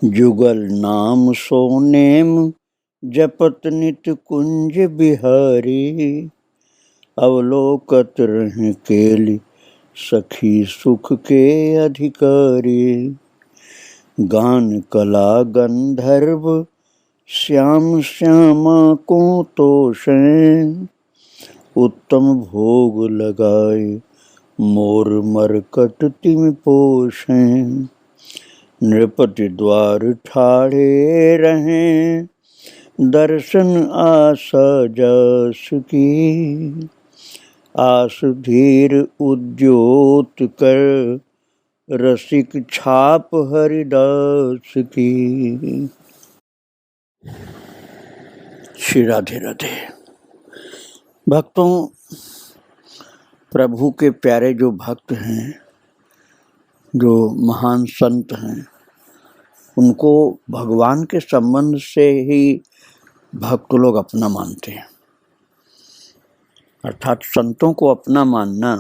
जुगल नाम सोनेम जपत नित कुंज बिहारी। अवलोकत रहें केली सखी सुख के अधिकारी। गान कला गंधर्व श्याम श्यामा को तोषें। उत्तम भोग लगाए मोर मरकट तिम पोषें। नृपति द्वार ठाड़े रहें दर्शन आशा जास की। आस धीर उद्योत कर रसिक छाप हरिदास की। श्री राधे राधे। भक्तों, प्रभु के प्यारे जो भक्त हैं, जो महान संत हैं, उनको भगवान के संबंध से ही भक्त लोग अपना मानते हैं। अर्थात संतों को अपना मानना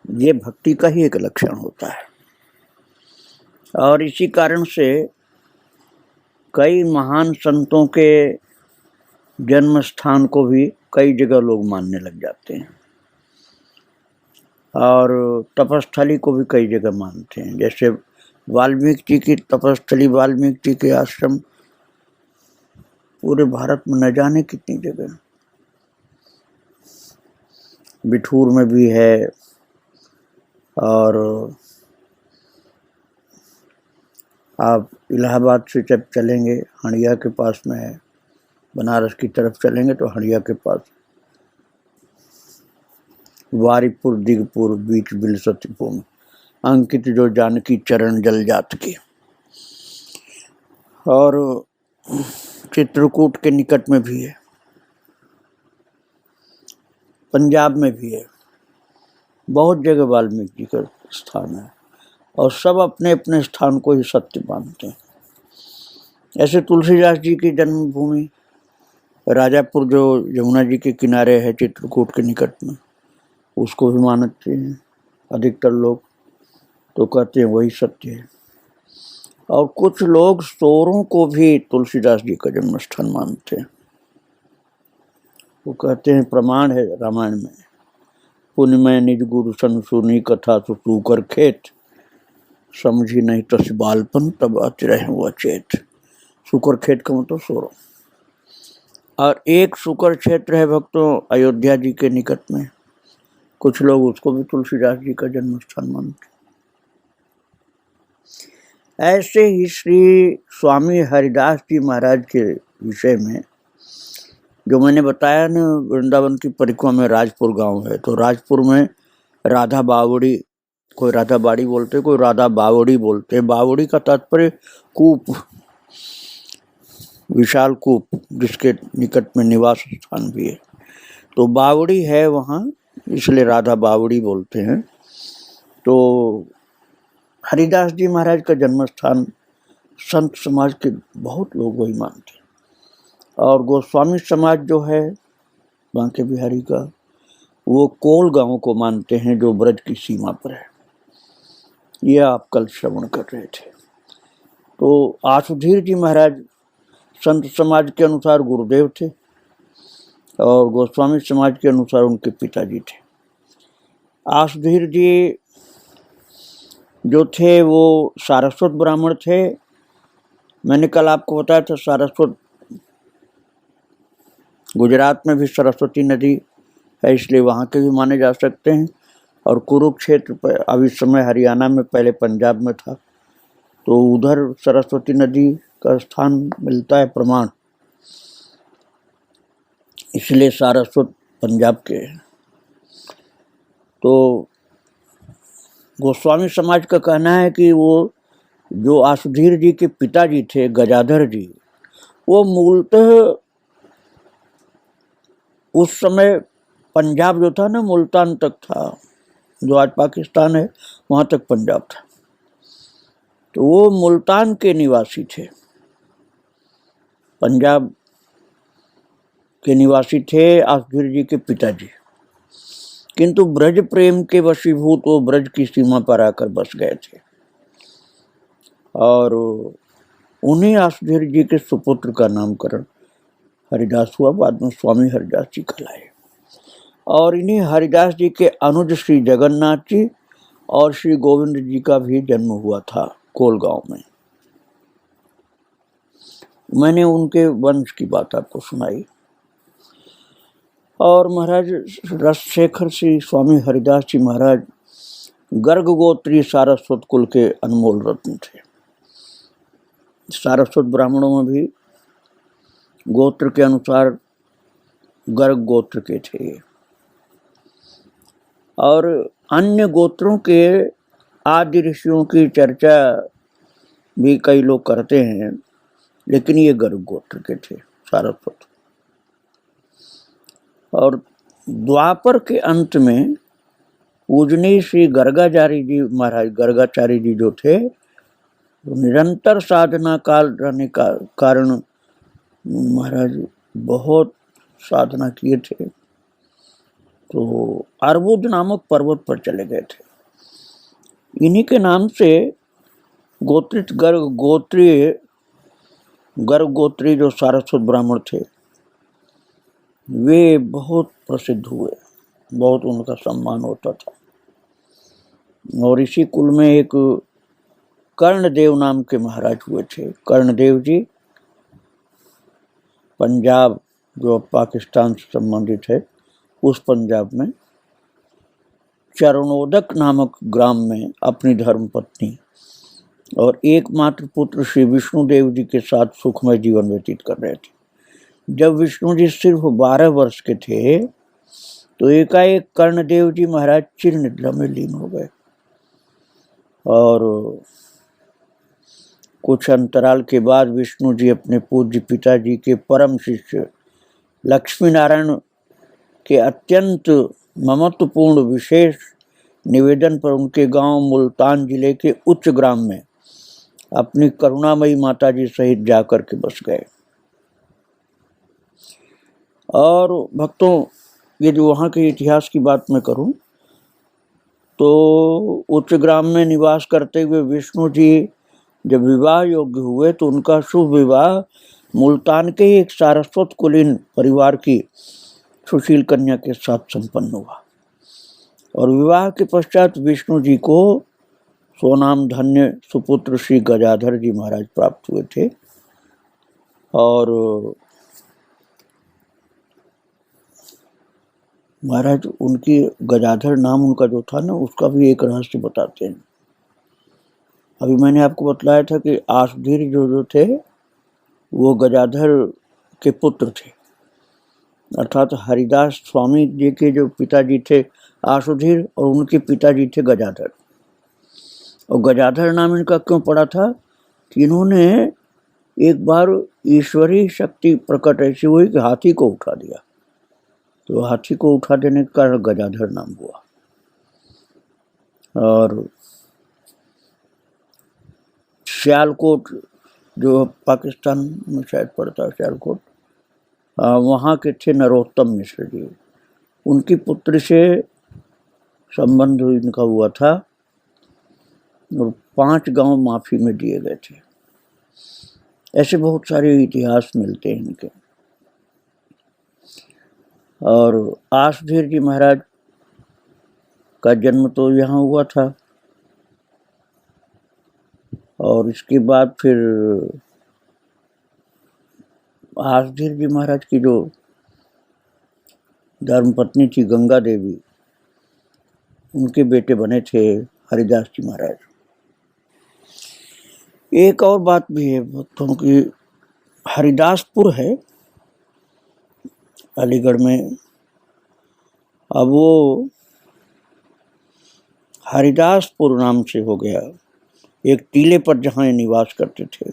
ये भक्ति का ही एक लक्षण होता है। और इसी कारण से कई महान संतों के जन्म स्थान को भी कई जगह लोग मानने लग जाते हैं और तपस्थली को भी कई जगह मानते हैं। जैसे वाल्मीकि जी की तपस्थली, वाल्मीकि जी के आश्रम पूरे भारत में न जाने कितनी जगह, बिठूर में भी है और आप इलाहाबाद से जब चलेंगे हंडिया के पास में है, बनारस की तरफ चलेंगे तो हंडिया के पास वारीपुर दिगपुर बीच बिलसतीपुर में अंकित जो जानकी चरण जल जात की। और चित्रकूट के निकट में भी है, पंजाब में भी है, बहुत जगह वाल्मीकि जी का स्थान है और सब अपने अपने स्थान को ही सत्य मानते हैं। ऐसे तुलसीदास जी की जन्मभूमि राजापुर जो यमुना जी के किनारे है चित्रकूट के निकट में, उसको भी मानते हैं अधिकतर लोग, तो कहते हैं वही सत्य है। और कुछ लोग सोरों को भी तुलसीदास जी का जन्म स्थान मानते हैं। वो कहते हैं प्रमाण है रामायण में, पुण्यमय निज गुरु सन सुनी कथा सुकर खेत। समझी नहीं तस बालपन तब अति रहे हुआ चेत। सुकर खेत का मतलब सोरो। और एक सुकर क्षेत्र है भक्तों अयोध्या जी के निकट में, कुछ लोग उसको भी तुलसीदास जी का जन्म स्थान मानते। ऐसे ही श्री स्वामी हरिदास जी महाराज के विषय में जो मैंने बताया ना, वृंदावन की परिक्रमा में राजपुर गांव है, तो राजपुर में राधा बावड़ी, कोई राधा बाड़ी बोलते, कोई राधा बावड़ी बोलते। बावड़ी का तात्पर्य कूप, विशाल कूप जिसके निकट में निवास स्थान भी है, तो बावड़ी है वहाँ, इसलिए राधा बावड़ी बोलते हैं। तो हरिदास जी महाराज का जन्म स्थान संत समाज के बहुत लोग वही मानते हैं। और गोस्वामी समाज जो है बांके बिहारी का, वो कोल गांव को मानते हैं जो ब्रज की सीमा पर है। ये आप कल श्रवण कर रहे थे। तो आसुधीर जी महाराज संत समाज के अनुसार गुरुदेव थे और गोस्वामी समाज के अनुसार उनके पिताजी थे। आसुधीर जी जो थे वो सारस्वत ब्राह्मण थे। मैंने कल आपको बताया था सारस्वत, गुजरात में भी सरस्वती नदी है, इसलिए वहाँ के भी माने जा सकते हैं। और कुरुक्षेत्र पर अब इस समय हरियाणा में, पहले पंजाब में था, तो उधर सरस्वती नदी का स्थान मिलता है प्रमाण, इसलिए सारस्वत पंजाब के। तो गोस्वामी समाज का कहना है कि वो जो आसुधीर जी के पिताजी थे गजाधर जी, वो मूलतः उस समय पंजाब जो था ना, मुल्तान तक था, जो आज पाकिस्तान है वहाँ तक पंजाब था, तो वो मुल्तान के निवासी थे, पंजाब के निवासी थे आसुधीर जी के पिताजी। किंतु ब्रज प्रेम के वशीभूत वो ब्रज की सीमा पर आकर बस गए थे। और उन्हीं आसुधीर जी के सुपुत्र का नामकरण हरिदास हुआ, बाद में स्वामी हरिदास जी कहलाए। और इन्हीं हरिदास जी के अनुज श्री जगन्नाथ जी और श्री गोविंद जी का भी जन्म हुआ था कोलगांव में। मैंने उनके वंश की बात आपको सुनाई। और महाराज रसशेखर श्री स्वामी हरिदास जी महाराज गर्ग गोत्री सारस्वत कुल के अनमोल रत्न थे। सारस्वत ब्राह्मणों में भी गोत्र के अनुसार गर्ग गोत्र के थे, और अन्य गोत्रों के आदि ऋषियों की चर्चा भी कई लोग करते हैं, लेकिन ये गर्ग गोत्र के थे सारस्वत। और द्वापर के अंत में पूजनीय श्री गर्गाचार्य जी महाराज, गर्गाचार्य जी जो थे, निरंतर साधना काल रहने का कारण महाराज बहुत साधना किए थे, तो अर्बुद नामक पर्वत पर चले गए थे। इन्हीं के नाम से गोत्रित गर्ग गोत्री जो सारस्वत ब्राह्मण थे, वे बहुत प्रसिद्ध हुए, बहुत उनका सम्मान होता था। और इसी कुल में एक कर्णदेव नाम के महाराज हुए थे। कर्णदेव जी पंजाब, जो पाकिस्तान से संबंधित है, उस पंजाब में चरणोदक नामक ग्राम में अपनी धर्मपत्नी और एकमात्र पुत्र श्री विष्णुदेव जी के साथ सुखमय जीवन व्यतीत कर रहे थे। जब विष्णु जी सिर्फ 12 वर्ष के थे, तो एकाएक कर्णदेव जी महाराज चिर निद्रा में लीन हो गए। और कुछ अंतराल के बाद विष्णु जी अपने पूज्य पिताजी के परम शिष्य लक्ष्मी नारायण के अत्यंत ममत्वपूर्ण विशेष निवेदन पर उनके गांव मुल्तान जिले के उच्च ग्राम में अपनी करुणामयी माताजी सहित जाकर के बस गए। और भक्तों, ये जो वहाँ के इतिहास की बात मैं करूं, तो उच्च ग्राम में निवास करते हुए विष्णु जी जब विवाह योग्य हुए, तो उनका शुभ विवाह मुल्तान के एक सारस्वत कुलीन परिवार की सुशील कन्या के साथ संपन्न हुआ। और विवाह के पश्चात विष्णु जी को स्वनाम धन्य सुपुत्र श्री गजाधर जी महाराज प्राप्त हुए थे। और महाराज उनकी गजाधर नाम उनका जो था ना, उसका भी एक रहस्य बताते हैं। अभी मैंने आपको बतलाया था कि आसुधीर जो थे वो गजाधर के पुत्र थे, अर्थात हरिदास स्वामी जी के जो पिताजी थे आसुधीर, और उनके पिताजी थे गजाधर। और गजाधर नाम इनका क्यों पड़ा था कि इन्होंने एक बार ईश्वरीय शक्ति प्रकट ऐसी हुई कि हाथी को उठा दिया, तो हाथी को उठा देने के कारण गजाधर नाम हुआ। और सियालकोट, जो पाकिस्तान में शायद पड़ता है सियालकोट, वहाँ के थे नरोत्तम मिश्र जी, उनकी पुत्री से संबंध इनका हुआ था। और 5 गांव माफी में दिए गए थे। ऐसे बहुत सारे इतिहास मिलते हैं इनके। और आसुधीर जी महाराज का जन्म तो यहाँ हुआ था, और इसके बाद फिर आसुधीर जी महाराज की जो धर्मपत्नी थी गंगा देवी, उनके बेटे बने थे हरिदास जी महाराज। एक और बात भी है भक्तों की, हरिदासपुर है अलीगढ़ में, अब वो हरिदासपुर नाम से हो गया, एक टीले पर जहाँ ये निवास करते थे।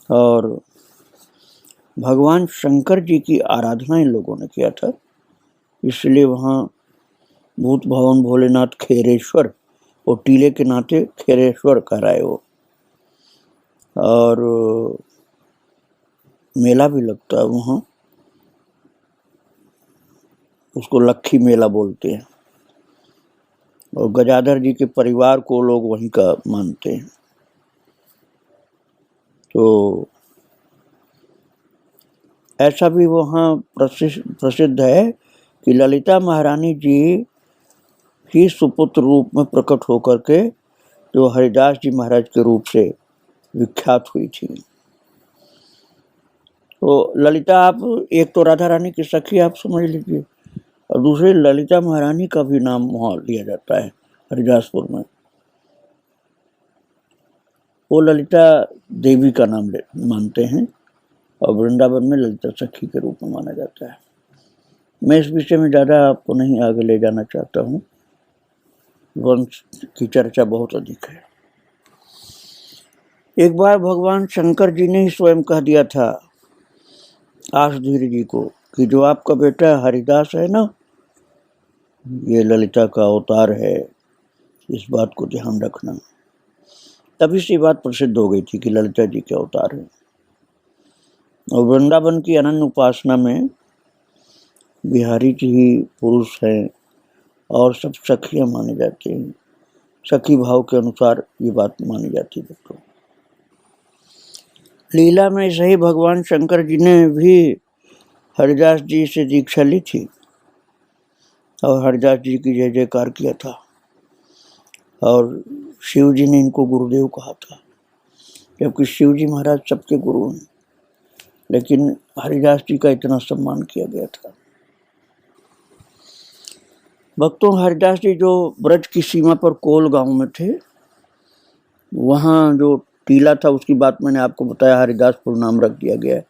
और भगवान शंकर जी की आराधना इन लोगों ने किया था, इसलिए वहाँ भूत भवन भोलेनाथ खेरेश्वर, वो टीले के नाते खेरेश्वर कराए वो। और मेला भी लगता है वहाँ, उसको लक्खी मेला बोलते हैं। और गजाधर जी के परिवार को लोग वहीं का मानते हैं। तो ऐसा भी वहाँ प्रसिद्ध है कि ललिता महारानी जी ही सुपुत्र रूप में प्रकट होकर के जो हरिदास जी महाराज के रूप से विख्यात हुई थी। तो ललिता, आप एक तो राधा रानी की सखी आप समझ लीजिए, और दूसरे ललिता महारानी का भी नाम वहाँ लिया जाता है हरिदासपुर में। वो ललिता देवी का नाम मानते हैं और वृंदावन में ललिता सखी के रूप में माना जाता है। मैं इस विषय में ज़्यादा आपको नहीं आगे ले जाना चाहता हूँ, वंश की चर्चा बहुत अधिक है। एक बार भगवान शंकर जी ने ही स्वयं कह दिया था आसुधीर जी को कि जो आपका बेटा हरिदास है ना, ये ललिता का अवतार है, इस बात को ध्यान रखना। तभी से बात प्रसिद्ध हो गई थी कि ललिता जी के अवतार है। और वृंदावन की अनन्य उपासना में बिहारी जी ही पुरुष हैं और सब सखियाँ माने जाते हैं। सखी भाव के अनुसार ये बात मानी जाती है। तो लीला में सही भगवान शंकर जी ने भी हरिदास जी से दीक्षा ली थी और हरिदास जी की जय जयकार किया था, और शिव जी ने इनको गुरुदेव कहा था, जबकि शिव जी महाराज सबके गुरु हैं, लेकिन हरिदास जी का इतना सम्मान किया गया था। भक्तों, हरिदास जी जो ब्रज की सीमा पर कोल गांव में थे, वहाँ जो टीला था उसकी बात मैंने आपको बताया, हरिदासपुर नाम रख दिया गया,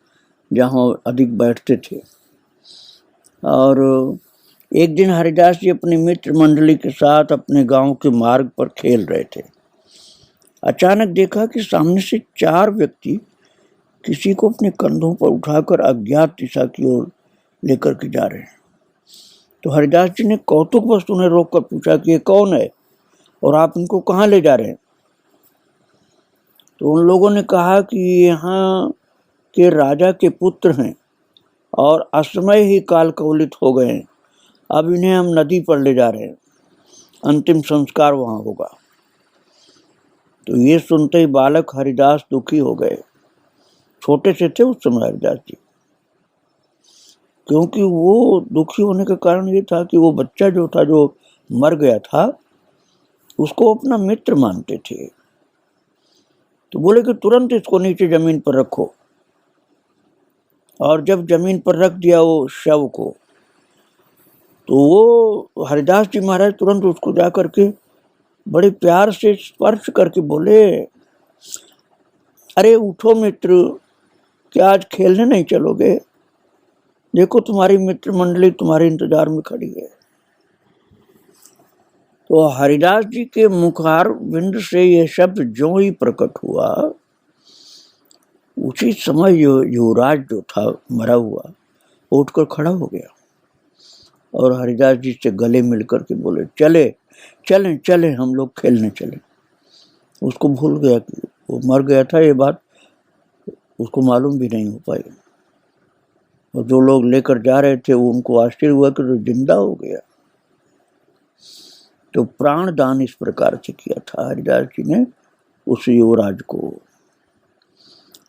जहाँ अधिक बैठते थे। और एक दिन हरिदास जी अपनी मित्र मंडली के साथ अपने गांव के मार्ग पर खेल रहे थे। अचानक देखा कि सामने से 4 व्यक्ति किसी को अपने कंधों पर उठाकर अज्ञात दिशा की ओर लेकर के जा रहे हैं। तो हरिदास जी ने कौतुकवश उन्हें रोककर पूछा कि ये कौन है और आप इनको कहाँ ले जा रहे हैं? तो उन लोगों ने कहा कि यहाँ के राजा के पुत्र हैं और असमय ही काल कवलित हो गए हैं, अब इन्हें हम नदी पर ले जा रहे हैं, अंतिम संस्कार वहाँ होगा। तो ये सुनते ही बालक हरिदास दुखी हो गए। छोटे से थे उस समय हरिदास जी, क्योंकि वो दुखी होने का कारण ये था कि वो बच्चा जो था, जो मर गया था, उसको अपना मित्र मानते थे। तो बोले कि तुरंत इसको नीचे जमीन पर रखो। और जब जमीन पर रख दिया वो शव को, तो वो हरिदास जी महाराज तुरंत उसको जा करके बड़े प्यार से स्पर्श करके बोले, अरे उठो मित्र, क्या आज खेलने नहीं चलोगे? देखो तुम्हारी मित्र मंडली तुम्हारे इंतजार में खड़ी है। तो हरिदास जी के मुखार बिंद से यह शब्द जो ही प्रकट हुआ, उसी समय युवराज जो था मरा हुआ, उठकर खड़ा हो गया और हरिदास जी से गले मिलकर के बोले, चले चलें चलें, हम लोग खेलने चले। उसको भूल गया कि वो मर गया था, ये बात उसको मालूम भी नहीं हो पाई। और जो लोग लेकर जा रहे थे वो उनको आश्चर्य हुआ कि तो जिंदा हो गया। तो प्राण दान इस प्रकार से किया था हरिदास जी ने उस युवराज को।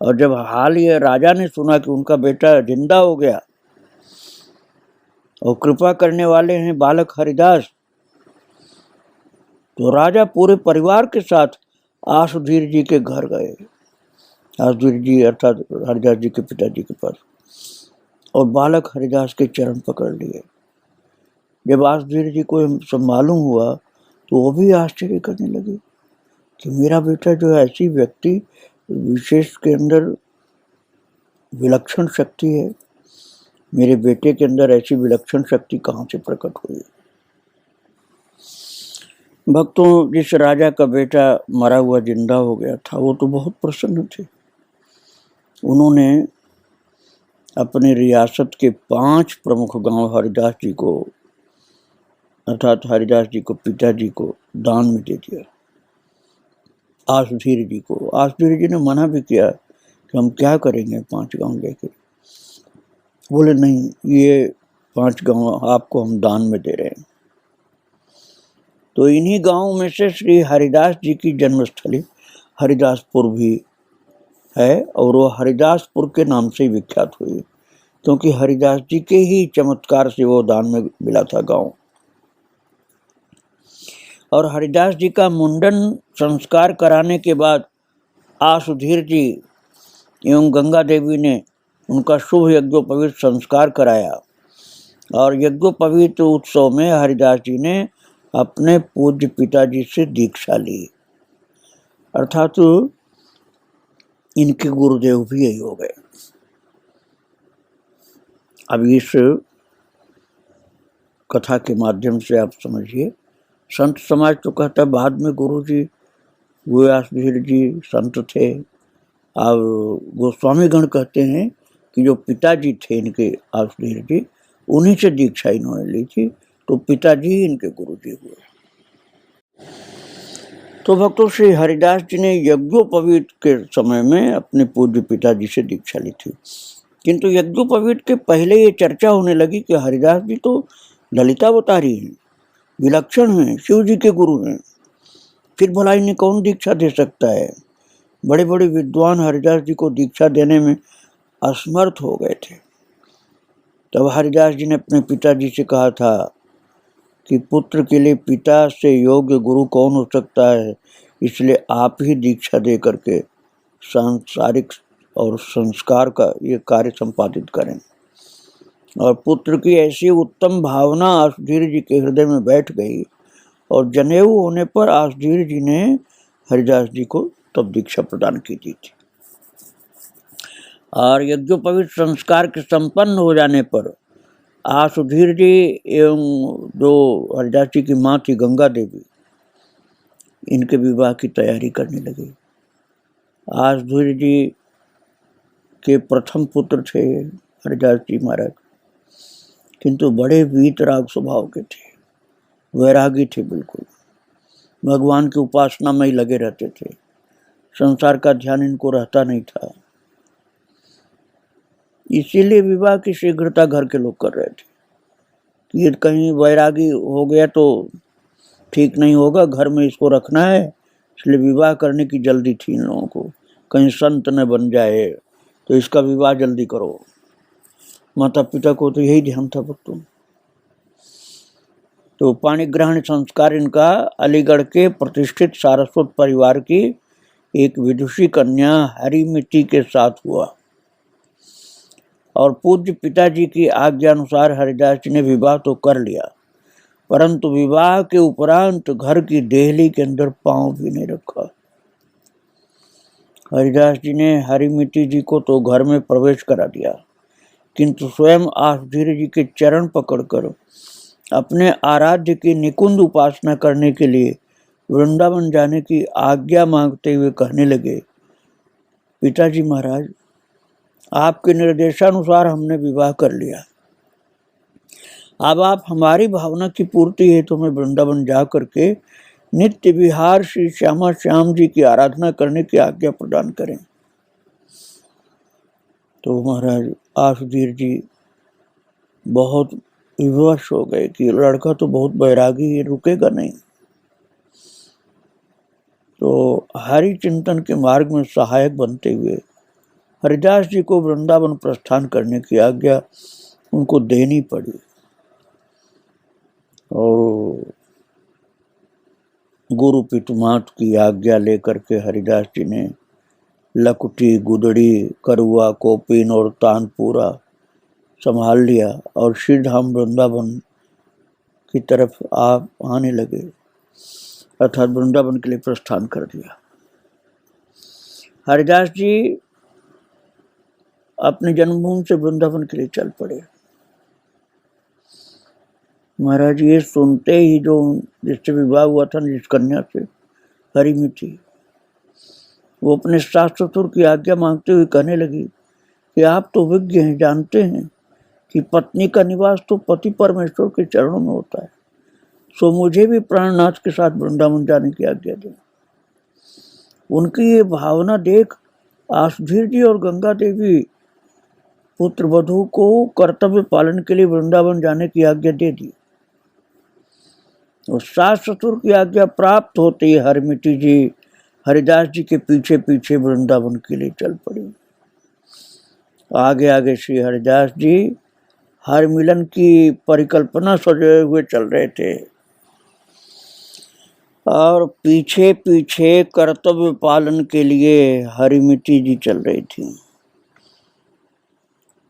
और जब हाल ये राजा ने सुना कि उनका बेटा जिंदा हो गया और कृपा करने वाले हैं बालक हरिदास, तो राजा पूरे परिवार के साथ आसुधीर जी के घर गए। आसुधीर जी अर्थात हरिदास जी के पिताजी के पास, और बालक हरिदास के चरण पकड़ लिए। जब आसुधीर जी को सब मालूम हुआ तो वो भी आश्चर्य करने लगे कि मेरा बेटा जो है, ऐसी व्यक्ति विशेष के अंदर विलक्षण शक्ति है, मेरे बेटे के अंदर ऐसी विलक्षण शक्ति कहाँ से प्रकट हुई? भक्तों, जिस राजा का बेटा मरा हुआ जिंदा हो गया था, वो तो बहुत प्रसन्न थे। उन्होंने अपनी रियासत के 5 प्रमुख गांव हरिदास जी को, अर्थात हरिदास जी को पिताजी को दान में दे दिया। आसुधीर जी को, आसुधीर जी ने मना भी किया कि हम क्या करेंगे 5 गांव लेकर। बोले नहीं, ये 5 गांव आपको हम दान में दे रहे हैं। तो इन्हीं गांवों में से श्री हरिदास जी की जन्मस्थली हरिदासपुर भी है और वो हरिदासपुर के नाम से विख्यात हुई, क्योंकि हरिदास जी के ही चमत्कार से वो दान में मिला था गांव। और हरिदास जी का मुंडन संस्कार कराने के बाद आसुधीर जी एवं गंगा देवी ने उनका शुभ यज्ञोपवीत संस्कार कराया और यज्ञोपवीत उत्सव में हरिदास जी ने अपने पूज्य पिताजी से दीक्षा ली, अर्थात इनके गुरुदेव भी यही हो गए। अब इस कथा के माध्यम से आप समझिए, संत समाज तो कहता है बाद में गुरु जी व्यासधीर जी संत थे, और गोस्वामीगण कहते हैं कि जो पिताजी थे इनके व्यासधीर जी, उन्हीं से दीक्षा इन्होंने ली थी, तो पिताजी ही इनके गुरु जी हुए। तो भक्तों, श्री हरिदास जी ने यज्ञोपवीत के समय में अपने पूज्य पिताजी से दीक्षा ली थी, किंतु यज्ञोपवीत के पहले ये चर्चा होने लगी कि हरिदास जी तो ललितावतारी हैं, विलक्षण हैं, शिव जी के गुरु हैं, फिर भला इन्हें कौन दीक्षा दे सकता है। बड़े बड़े विद्वान हरिदास जी को दीक्षा देने में असमर्थ हो गए थे। तब हरिदास जी ने अपने पिताजी से कहा था कि पुत्र के लिए पिता से योग्य गुरु कौन हो सकता है, इसलिए आप ही दीक्षा दे करके सांसारिक और संस्कार का ये कार्य संपादित करें। और पुत्र की ऐसी उत्तम भावना आसुधीर जी के हृदय में बैठ गई और जनेऊ होने पर आसुधीर जी ने हरिदास जी को तब दीक्षा प्रदान की थी। और यज्ञोपवीत संस्कार के संपन्न हो जाने पर आसुधीर जी एवं जो हरिदास जी की माँ थी गंगा देवी, इनके विवाह की तैयारी करने लगी। आसुधीर जी के प्रथम पुत्र थे हरिदास जी महाराज, किंतु बड़े वीतराग स्वभाव के थे, वैरागी थे, बिल्कुल भगवान की उपासना में ही लगे रहते थे, संसार का ध्यान इनको रहता नहीं था। इसीलिए विवाह की शीघ्रता घर के लोग कर रहे थे कि ये कहीं वैरागी हो गया तो ठीक नहीं होगा, घर में इसको रखना है, इसलिए विवाह करने की जल्दी थी इन लोगों को, कहीं संत न बन जाए तो इसका विवाह जल्दी करो। माता पिता को तो यही ध्यान था भक्तों। तो पाणी ग्रहण संस्कार इनका अलीगढ़ के प्रतिष्ठित सारस्वत परिवार की एक विदुषी कन्या हरिमिति के साथ हुआ और पूज्य पिताजी की आज्ञा अनुसार हरिदास जी ने विवाह तो कर लिया, परंतु विवाह के उपरांत घर की देहली के अंदर पांव भी नहीं रखा। हरिदास जी ने हरिमिति जी को तो घर में प्रवेश करा दिया, किंतु स्वयं आसुधीर जी के चरण पकड़कर अपने आराध्य की निकुंज उपासना करने के लिए वृंदावन जाने की आज्ञा मांगते हुए कहने लगे, पिताजी महाराज, आपके निर्देशानुसार हमने विवाह कर लिया, अब आप हमारी भावना की पूर्ति हेतु हमें वृंदावन जा करके नित्य विहार श्री श्यामा श्याम जी की आराधना करने की आज्ञा प्रदान करें। तो महाराज आसुधीर जी बहुत विवश हो गए कि लड़का तो बहुत बैरागी है, रुकेगा नहीं। तो हरि चिंतन के मार्ग में सहायक बनते हुए हरिदास जी को वृंदावन प्रस्थान करने की आज्ञा उनको देनी पड़ी। और गुरु पितुमात की आज्ञा लेकर के हरिदास जी ने लकुटी, गुदड़ी, करुआ, कोपिन और तानपुरा संभाल लिया और श्रीधाम वृंदावन की तरफ आप आने लगे, अर्थात वृंदावन के लिए प्रस्थान कर दिया। हरिदास जी अपने जन्मभूमि से वृंदावन के लिए चल पड़े। महाराज ये सुनते ही जो जिससे विवाह हुआ था जिस कन्या से, हरिमिति, वो अपने सास ससुर की आज्ञा मांगते हुए कहने लगी कि आप तो विज्ञ हैं, जानते हैं कि पत्नी का निवास तो पति परमेश्वर के चरणों में होता है, सो मुझे भी प्राणनाथ के साथ वृंदावन जाने की आज्ञा दें। उनकी ये भावना देख आसुधीर जी और गंगा देवी पुत्र वधू को कर्तव्य पालन के लिए वृंदावन जाने की आज्ञा दे दी। और सास ससुर की आज्ञा प्राप्त होते ही हरिमिति जी हरिदास जी के पीछे पीछे वृंदावन के लिए चल पड़ी। आगे आगे श्री हरिदास जी हर मिलन की परिकल्पना सजाए हुए चल रहे थे और पीछे पीछे कर्तव्य पालन के लिए हरिमिति जी चल रही थी,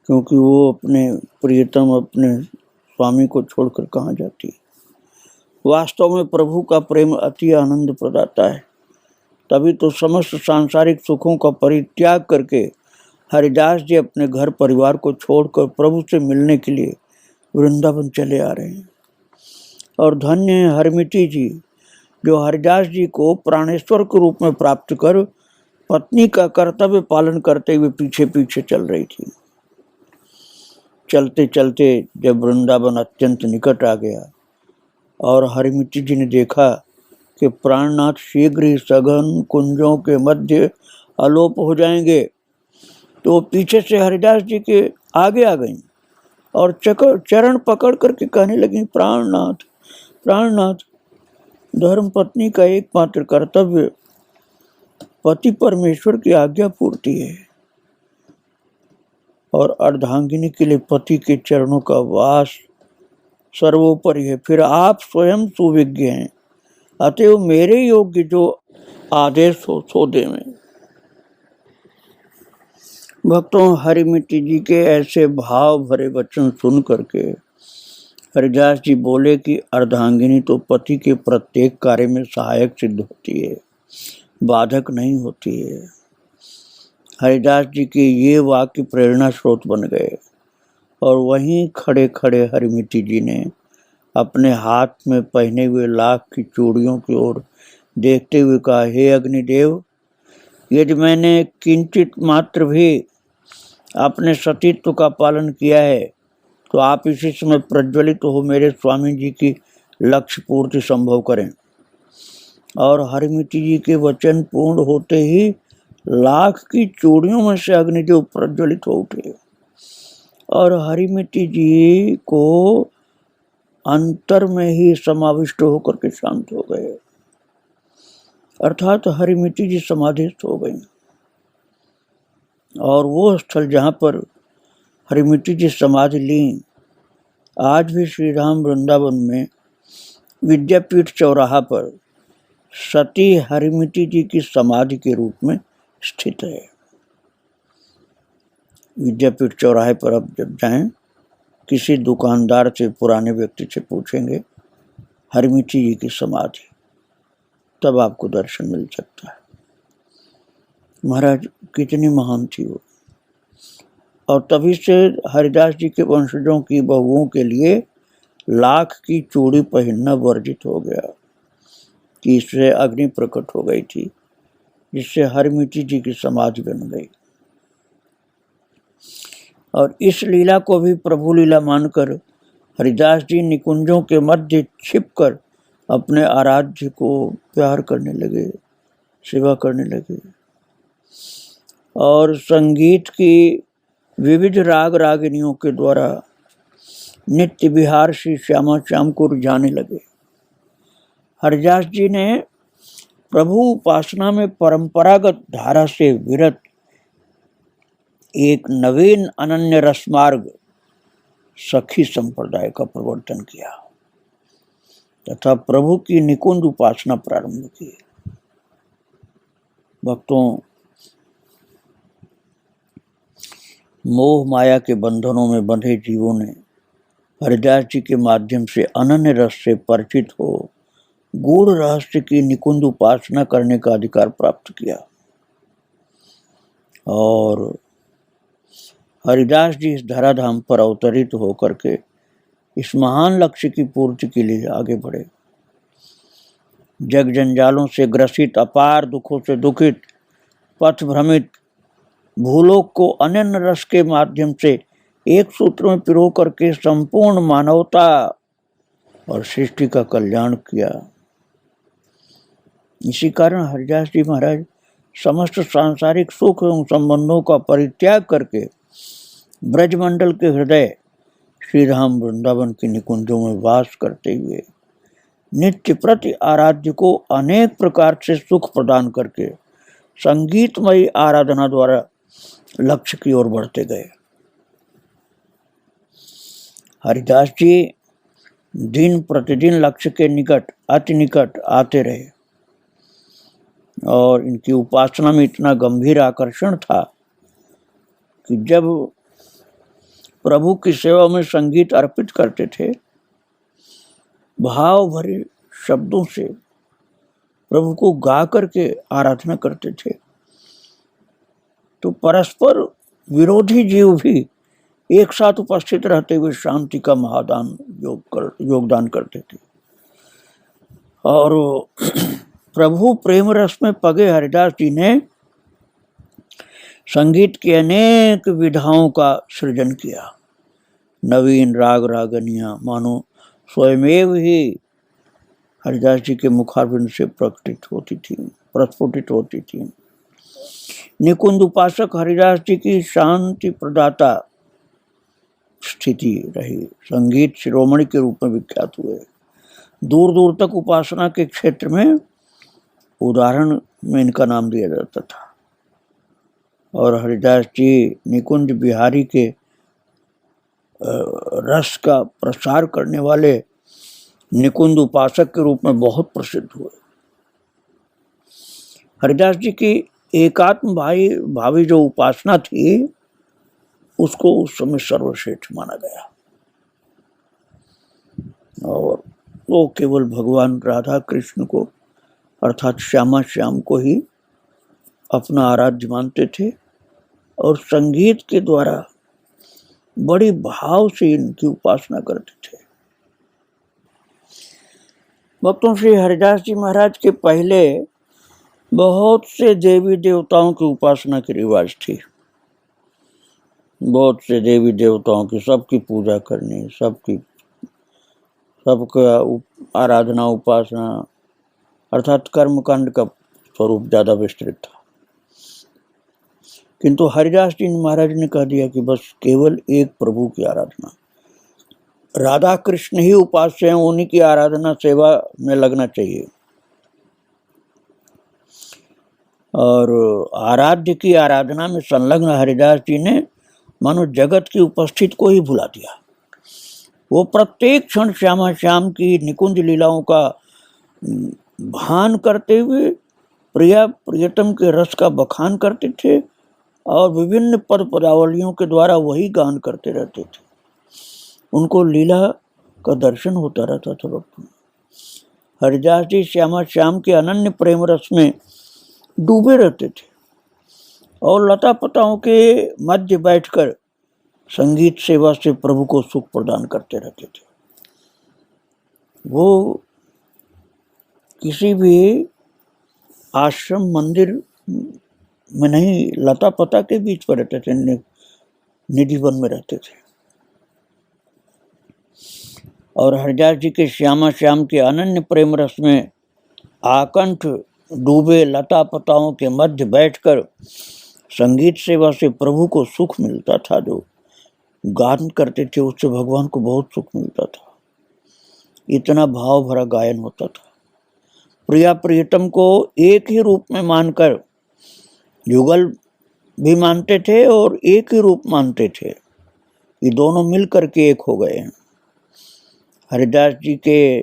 क्योंकि वो अपने प्रियतम अपने स्वामी को छोड़कर कहाँ जाती। वास्तव में प्रभु का प्रेम अति आनंद प्रदाता है, तभी तो समस्त सांसारिक सुखों का परित्याग करके हरिदास जी अपने घर परिवार को छोड़कर प्रभु से मिलने के लिए वृंदावन चले आ रहे हैं। और धन्य है हरिमिति जी, जो हरिदास जी को प्राणेश्वर के रूप में प्राप्त कर पत्नी का कर्तव्य पालन करते हुए पीछे पीछे चल रही थी। चलते चलते जब वृंदावन अत्यंत निकट आ गया और हरिमिति जी ने देखा कि प्राणनाथ शीघ्र ही सघन कुंजों के मध्य अलोप हो जाएंगे, तो पीछे से हरिदास जी के आगे आ गई और चरण पकड़ करके कहने लगी, प्राणनाथ प्राणनाथ, धर्म पत्नी का एकमात्र कर्तव्य पति परमेश्वर की आज्ञा पूर्ति है और अर्धांगिनी के लिए पति के चरणों का वास सर्वोपरि है। फिर आप स्वयं सुविज्ञ हैं, अतएव मेरे योग्य जो आदेश हो सो देवें। भक्तों, हरिमिति जी के ऐसे भाव भरे वचन सुन करके हरिदास जी बोले कि अर्धांगिनी तो पति के प्रत्येक कार्य में सहायक सिद्ध होती है, बाधक नहीं होती है। हरिदास जी के ये वाक्य प्रेरणा स्रोत बन गए और वहीं खड़े खड़े हरिमिति जी ने अपने हाथ में पहने हुए लाख की चूड़ियों की ओर देखते हुए कहा, हे अग्निदेव, यदि मैंने किंचित मात्र भी अपने सतीत्व का पालन किया है तो आप इसी समय प्रज्वलित हो मेरे स्वामी जी की लक्ष्य पूर्ति संभव करें। और हरिमिति जी के वचन पूर्ण होते ही लाख की चूड़ियों में से अग्निदेव प्रज्वलित हो उठे और हरिमिति जी को अंतर में ही समाविष्ट होकर के शांत हो गए, अर्थात हरिमिति जी समाधिस्थ हो गई। और वो स्थल जहाँ पर हरिमिति जी समाधि ली, आज भी श्री राम वृंदावन में विद्यापीठ चौराहा पर सती हरिमिति जी की समाधि के रूप में स्थित है। विद्यापीठ चौराहे पर अब जब जाएं, किसी दुकानदार से, पुराने व्यक्ति से पूछेंगे हरिमिति जी की समाधि, तब आपको दर्शन मिल सकता है। महाराज कितनी महान थी वो। और तभी से हरिदास जी के वंशजों की बहुओं के लिए लाख की चूड़ी पहनना वर्जित हो गया, कि इससे अग्नि प्रकट हो गई थी, जिससे हरिमिति जी की समाधि बन गई। और इस लीला को भी प्रभु लीला मानकर हरिदास जी निकुंजों के मध्य छिपकर अपने आराध्य को प्यार करने लगे, सेवा करने लगे और संगीत की विविध राग रागिनियों के द्वारा नित्य विहार श्री श्यामा श्याम को रुझाने लगे। हरिदास जी ने प्रभु उपासना में परंपरागत धारा से विरत एक नवीन अनन्य रसमार्ग सखी संप्रदाय का प्रवर्तन किया तथा प्रभु की निकुंज उपासना प्रारंभ की। भक्तों, मोह माया के बंधनों में बंधे जीवों ने हरिदास जी के माध्यम से अनन्य रस से परिचित हो गूढ़ रहस्य की निकुंज उपासना करने का अधिकार प्राप्त किया और हरिदास जी इस धराधाम पर अवतरित होकर के इस महान लक्ष्य की पूर्ति के लिए आगे बढ़े। जग जंजालों से ग्रसित, अपार दुखों से दुखित, पथ भ्रमित भूलोक को अनन्य रस के माध्यम से एक सूत्र में पिरो करके संपूर्ण मानवता और सृष्टि का कल्याण किया। इसी कारण हरिदास जी महाराज समस्त सांसारिक सुख एवं संबंधों का परित्याग करके ब्रजमंडल के हृदय श्री राम वृंदावन के निकुंजों में वास करते हुए नित्य प्रति आराध्य को अनेक प्रकार से सुख प्रदान करके संगीतमयी आराधना द्वारा लक्ष्य की ओर बढ़ते गए। हरिदास जी दिन प्रतिदिन लक्ष्य के निकट, अति निकट आते रहे और इनकी उपासना में इतना गंभीर आकर्षण था कि जब प्रभु की सेवा में संगीत अर्पित करते थे, भाव भरे शब्दों से प्रभु को गा करके आराधना करते थे, तो परस्पर विरोधी जीव भी एक साथ उपस्थित रहते हुए शांति का महादान योगदान करते थे। और प्रभु प्रेम रस में पगे हरिदास जी ने संगीत की अनेक विधाओं का सृजन किया। नवीन राग रागनियां मानो स्वयमेव ही हरिदास जी के मुखारबिंद से प्रस्फुटित होती थी। निकुंज उपासक हरिदास जी की शांति प्रदाता स्थिति रही। संगीत शिरोमणि के रूप में विख्यात हुए। दूर दूर तक उपासना के क्षेत्र में उदाहरण में इनका नाम दिया जाता था। और हरिदास जी निकुंज बिहारी के रस का प्रसार करने वाले निकुंज उपासक के रूप में बहुत प्रसिद्ध हुए। हरिदास जी की एकात्म भावी जो उपासना थी, उसको उस समय सर्वश्रेष्ठ माना गया और वो केवल भगवान राधा कृष्ण को अर्थात श्यामा श्याम को ही अपना आराध्य मानते थे और संगीत के द्वारा बड़ी भाव से इनकी उपासना करते थे। भक्तों श्री हरिदास जी महाराज के पहले बहुत से देवी देवताओं की उपासना की रिवाज थी। बहुत से देवी देवताओं की, सबकी पूजा करनी, सबका आराधना उपासना अर्थात कर्मकांड का स्वरूप ज्यादा विस्तृत था। किंतु हरिदास जी महाराज ने कह दिया कि बस केवल एक प्रभु की आराधना, राधा कृष्ण ही उपास्य हैं, उन्हीं की आराधना सेवा में लगना चाहिए। और आराध्य की आराधना में संलग्न हरिदास जी ने मानो जगत की उपस्थित को ही भुला दिया। वो प्रत्येक क्षण श्यामा श्याम की निकुंज लीलाओं का भान करते हुए प्रिया प्रियतम के रस का बखान करते थे और विभिन्न पद पदावलियों के द्वारा वही गान करते रहते थे। उनको लीला का दर्शन होता रहता था। भक्तों, हरिदास जी श्यामा श्याम के अनन्य प्रेम रस में डूबे रहते थे और लता पताओं के मध्य बैठकर संगीत सेवा से प्रभु को सुख प्रदान करते रहते थे। वो किसी भी आश्रम मंदिर में नहीं, लता पता के बीच पर रहते थे, निधि वन में रहते थे। और हरिदास जी के श्यामा श्याम के अनन्य प्रेम रस में आकंठ डूबे लता पताओं के मध्य बैठकर संगीत सेवा से प्रभु को सुख मिलता था। जो गान करते थे उससे भगवान को बहुत सुख मिलता था। इतना भाव भरा गायन होता था। प्रिया प्रियतम को एक ही रूप में मानकर युगल भी मानते थे और एक ही रूप मानते थे। ये दोनों मिलकर के एक हो गए हैं। हरिदास जी के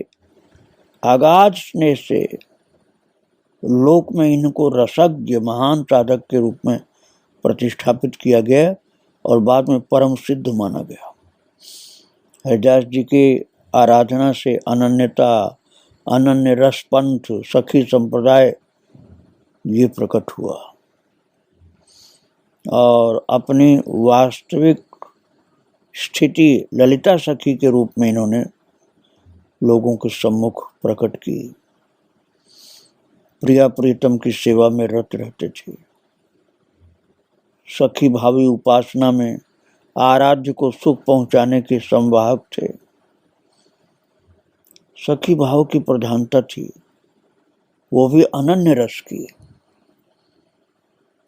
आगाध स्नेह से लोक में इनको रसज्ञ महान साधक के रूप में प्रतिष्ठापित किया गया और बाद में परम सिद्ध माना गया। हरिदास जी की आराधना से अनन्यता, अनन्य रस पंथ, सखी संप्रदाय ये प्रकट हुआ और अपनी वास्तविक स्थिति ललिता सखी के रूप में इन्होंने लोगों के सम्मुख प्रकट की। प्रिया प्रीतम की सेवा में रत रहते थे। सखी भावी उपासना में आराध्य को सुख पहुंचाने के संवाहक थे। सखी भाव की प्रधानता थी, वो भी अनन्य रस की।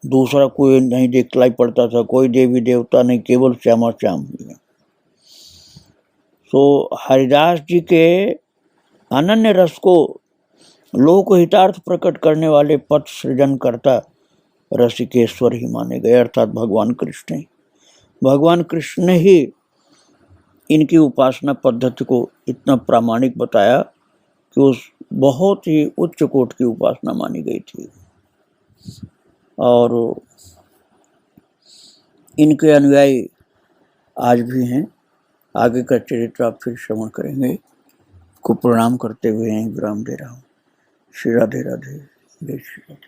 दूसरा कोई नहीं दिखलाई पड़ता था, कोई देवी देवता नहीं, केवल श्यामा श्याम ही। तो हरिदास जी के अनन्य रस को लोक हितार्थ प्रकट करने वाले पथ सृजनकर्ता रसिकेश्वर ही माने गए, अर्थात भगवान कृष्ण ही। भगवान कृष्ण ही इनकी उपासना पद्धति को इतना प्रामाणिक बताया कि उस बहुत ही उच्च कोटि की उपासना मानी गई थी। और इनके अनुयायी आज भी हैं। आगे का चरित्र आप फिर श्रवण करेंगे। को प्रणाम करते हुए विराम दे रहा हूँ। श्री राधे राधे, जय श्री राधे।